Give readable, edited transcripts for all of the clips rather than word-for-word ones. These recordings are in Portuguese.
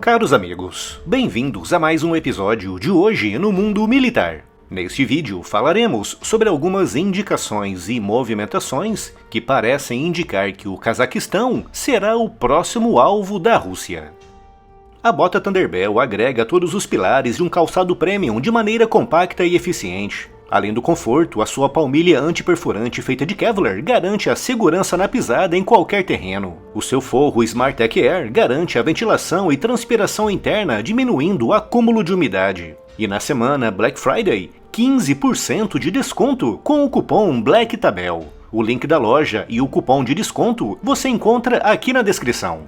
Caros amigos, bem-vindos a mais um episódio de Hoje no Mundo Militar. Neste vídeo falaremos sobre algumas indicações e movimentações que parecem indicar que o Cazaquistão será o próximo alvo da Rússia. A bota Thunderbell agrega todos os pilares de um calçado premium de maneira compacta e eficiente. Além do conforto, a sua palmilha antiperfurante feita de Kevlar garante a segurança na pisada em qualquer terreno. O seu forro Smartec Air garante a ventilação e transpiração interna, diminuindo o acúmulo de umidade. E na semana Black Friday, 15% de desconto com o cupom BLACKTABEL. O link da loja e o cupom de desconto você encontra aqui na descrição.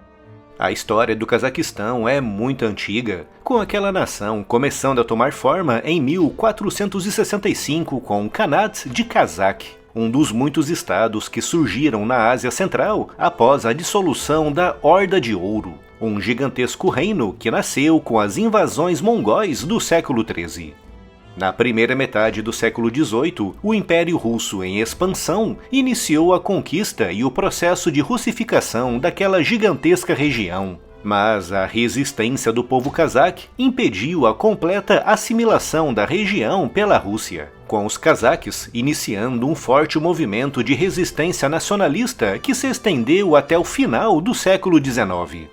A história do Cazaquistão é muito antiga, com aquela nação começando a tomar forma em 1465 com o Khanat de Kazakh, um dos muitos estados que surgiram na Ásia Central após a dissolução da Horda de Ouro, um gigantesco reino que nasceu com as invasões mongóis do século XIII. Na primeira metade do século XVIII, o Império Russo em expansão iniciou a conquista e o processo de russificação daquela gigantesca região. Mas a resistência do povo cazaque impediu a completa assimilação da região pela Rússia, com os cazaques iniciando um forte movimento de resistência nacionalista que se estendeu até o final do século XIX.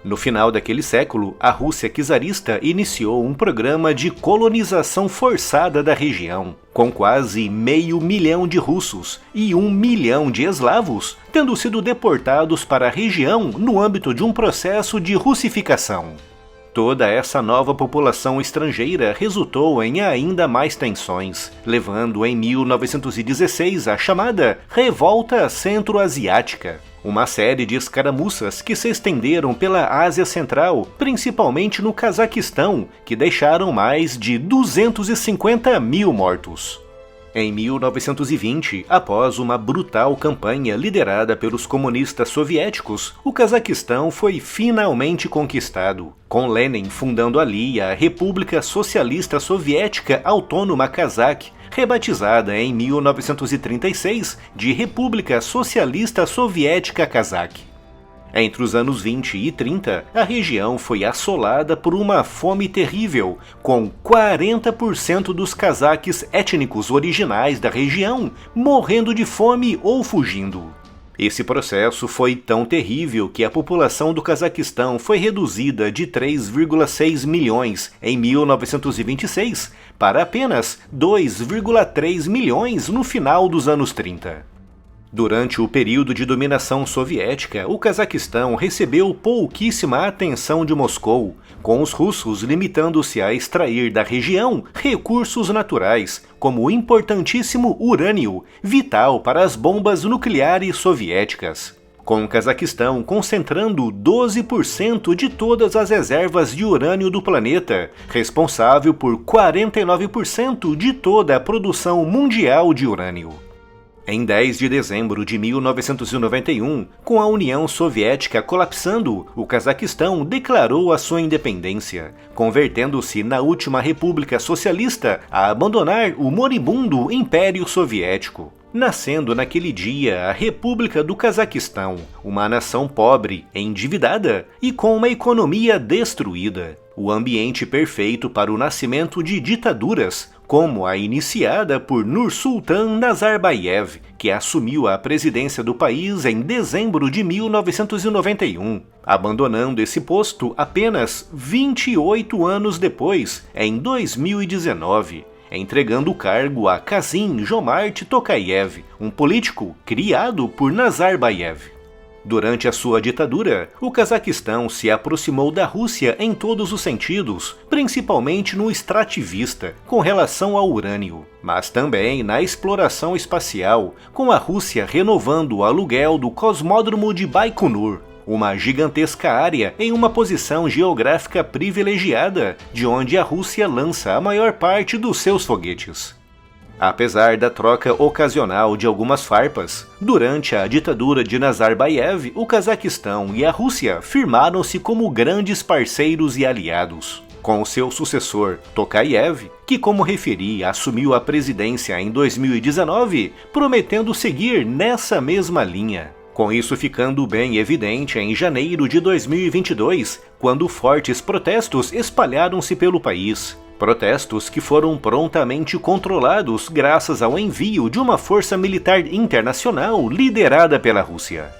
No final daquele século, a Rússia czarista iniciou um programa de colonização forçada da região, com quase 500 mil de russos e 1 milhão de eslavos tendo sido deportados para a região no âmbito de um processo de russificação. Toda essa nova população estrangeira resultou em ainda mais tensões, levando em 1916 a chamada Revolta Centro-Asiática, uma série de escaramuças que se estenderam pela Ásia Central, principalmente no Cazaquistão, que deixaram mais de 250 mil mortos. Em 1920, após uma brutal campanha liderada pelos comunistas soviéticos, o Cazaquistão foi finalmente conquistado, com Lenin fundando ali a República Socialista Soviética Autônoma Kazakh, rebatizada em 1936 de República Socialista Soviética Kazakh. Entre os anos 20 e 30, a região foi assolada por uma fome terrível, com 40% dos cazaques étnicos originais da região morrendo de fome ou fugindo. Esse processo foi tão terrível que a população do Cazaquistão foi reduzida de 3,6 milhões em 1926 para apenas 2,3 milhões no final dos anos 30. Durante o período de dominação soviética, o Cazaquistão recebeu pouquíssima atenção de Moscou, com os russos limitando-se a extrair da região recursos naturais, como o importantíssimo urânio, vital para as bombas nucleares soviéticas, com o Cazaquistão concentrando 12% de todas as reservas de urânio do planeta, responsável por 49% de toda a produção mundial de urânio. Em 10 de dezembro de 1991, com a União Soviética colapsando, o Cazaquistão declarou a sua independência, convertendo-se na última república socialista a abandonar o moribundo Império Soviético, nascendo naquele dia a República do Cazaquistão, uma nação pobre, endividada e com uma economia destruída. O ambiente perfeito para o nascimento de ditaduras, como a iniciada por Nursultan Nazarbayev, que assumiu a presidência do país em dezembro de 1991, abandonando esse posto apenas 28 anos depois, em 2019, entregando o cargo a Kassym-Jomart Tokayev, um político criado por Nazarbayev. Durante a sua ditadura, o Cazaquistão se aproximou da Rússia em todos os sentidos, principalmente no extrativista, com relação ao urânio, mas também na exploração espacial, com a Rússia renovando o aluguel do cosmódromo de Baikonur, uma gigantesca área em uma posição geográfica privilegiada, de onde a Rússia lança a maior parte dos seus foguetes. Apesar da troca ocasional de algumas farpas, durante a ditadura de Nazarbayev, o Cazaquistão e a Rússia firmaram-se como grandes parceiros e aliados. Com seu sucessor, Tokayev, que, como referi, assumiu a presidência em 2019, prometendo seguir nessa mesma linha, Com isso ficando bem evidente em janeiro de 2022, quando fortes protestos espalharam-se pelo país. Protestos que foram prontamente controlados graças ao envio de uma força militar internacional liderada pela Rússia.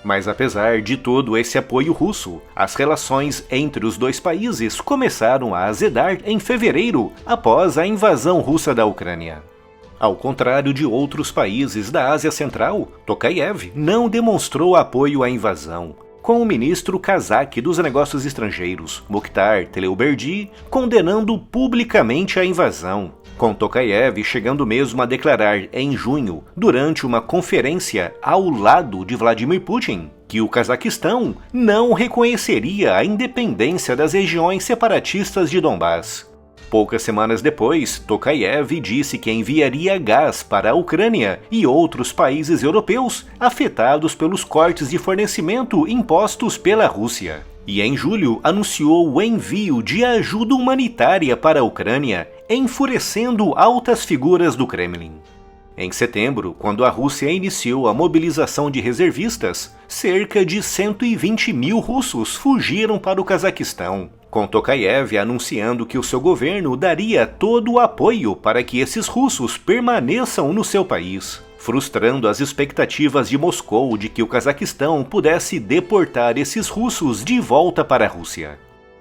Mas apesar de todo esse apoio russo, as relações entre os dois países começaram a azedar em fevereiro, após a invasão russa da Ucrânia. Ao contrário de outros países da Ásia Central, Tokayev não demonstrou apoio à invasão, com o ministro cazaque dos Negócios Estrangeiros, Mukhtar Teleuberdi, condenando publicamente a invasão, com Tokayev chegando mesmo a declarar em junho, durante uma conferência ao lado de Vladimir Putin, que o Cazaquistão não reconheceria a independência das regiões separatistas de Donbás. Poucas semanas depois, Tokayev disse que enviaria gás para a Ucrânia e outros países europeus afetados pelos cortes de fornecimento impostos pela Rússia. E em julho anunciou o envio de ajuda humanitária para a Ucrânia, enfurecendo altas figuras do Kremlin. Em setembro, quando a Rússia iniciou a mobilização de reservistas, cerca de 120 mil russos fugiram para o Cazaquistão, com Tokayev anunciando que o seu governo daria todo o apoio para que esses russos permaneçam no seu país, frustrando as expectativas de Moscou de que o Cazaquistão pudesse deportar esses russos de volta para a Rússia.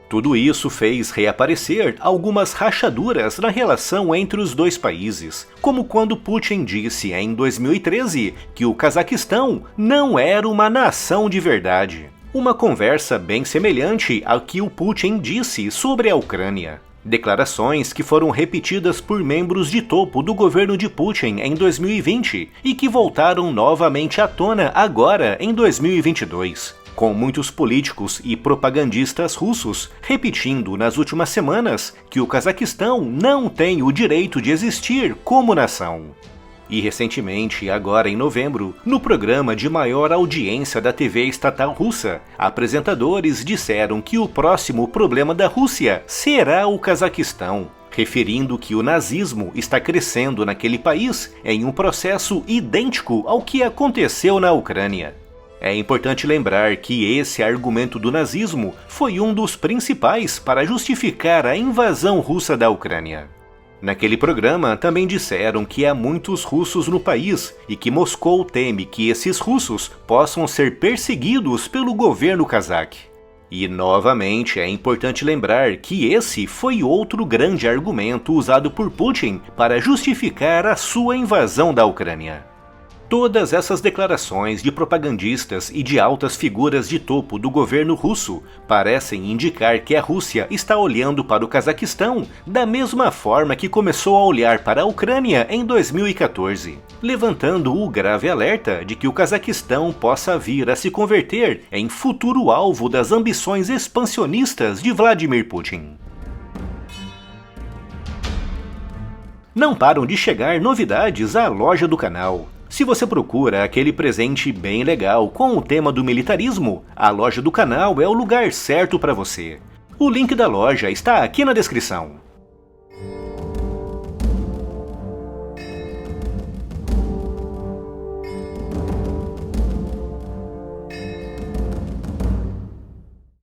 Tudo isso fez reaparecer algumas rachaduras na relação entre os dois países, como quando Putin disse em 2013 que o Cazaquistão não era uma nação de verdade. Uma conversa bem semelhante ao que o Putin disse sobre a Ucrânia. Declarações que foram repetidas por membros de topo do governo de Putin em 2020 e que voltaram novamente à tona agora em 2022. Com muitos políticos e propagandistas russos repetindo nas últimas semanas que o Cazaquistão não tem o direito de existir como nação. E recentemente, agora em novembro, no programa de maior audiência da TV estatal russa, apresentadores disseram que o próximo problema da Rússia será o Cazaquistão, referindo que o nazismo está crescendo naquele país em um processo idêntico ao que aconteceu na Ucrânia. É importante lembrar que esse argumento do nazismo foi um dos principais para justificar a invasão russa da Ucrânia. Naquele programa também disseram que há muitos russos no país e que Moscou teme que esses russos possam ser perseguidos pelo governo cazaque. E novamente é importante lembrar que esse foi outro grande argumento usado por Putin para justificar a sua invasão da Ucrânia. Todas essas declarações de propagandistas e de altas figuras de topo do governo russo parecem indicar que a Rússia está olhando para o Cazaquistão da mesma forma que começou a olhar para a Ucrânia em 2014, levantando o grave alerta de que o Cazaquistão possa vir a se converter em futuro alvo das ambições expansionistas de Vladimir Putin. Não param de chegar novidades à loja do canal. Se você procura aquele presente bem legal com o tema do militarismo, a loja do canal é o lugar certo para você. O link da loja está aqui na descrição.